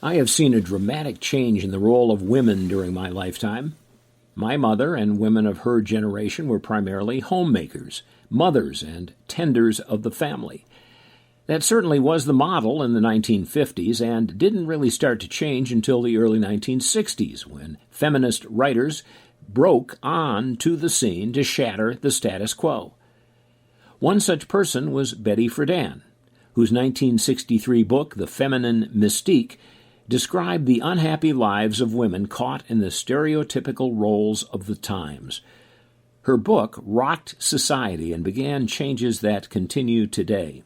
I have seen a dramatic change in the role of women during my lifetime. My mother and women of her generation were primarily homemakers, mothers, and tenders of the family. That certainly was the model in the 1950s and didn't really start to change until the early 1960s, when feminist writers broke on to the scene to shatter the status quo. One such person was Betty Friedan, whose 1963 book, The Feminine Mystique, described the unhappy lives of women caught in the stereotypical roles of the times. Her book rocked society and began changes that continue today.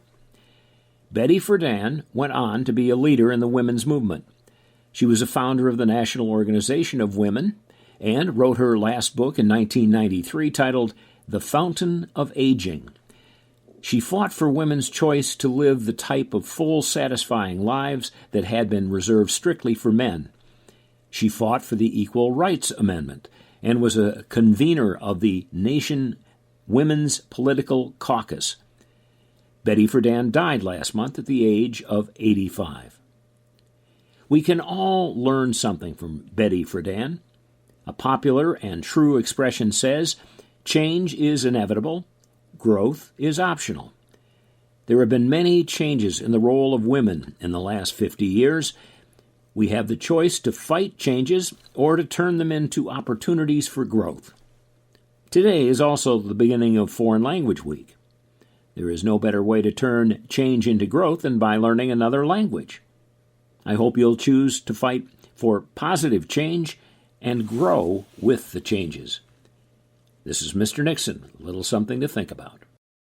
Betty Friedan went on to be a leader in the women's movement. She was a founder of the National Organization of Women and wrote her last book in 1993 titled The Fountain of Aging. She fought for women's choice to live the type of full, satisfying lives that had been reserved strictly for men. She fought for the Equal Rights Amendment and was a convener of the Nation Women's Political Caucus. Betty Friedan died last month at the age of 85. We can all learn something from Betty Friedan. A popular and true expression says, "Change is inevitable. Growth is optional." There have been many changes in the role of women in the last 50 years. We have the choice to fight changes or to turn them into opportunities for growth. Today is also the beginning of Foreign Language Week. There is no better way to turn change into growth than by learning another language. I hope you'll choose to fight for positive change and grow with the changes. This is Mr. Nixon, a little something to think about.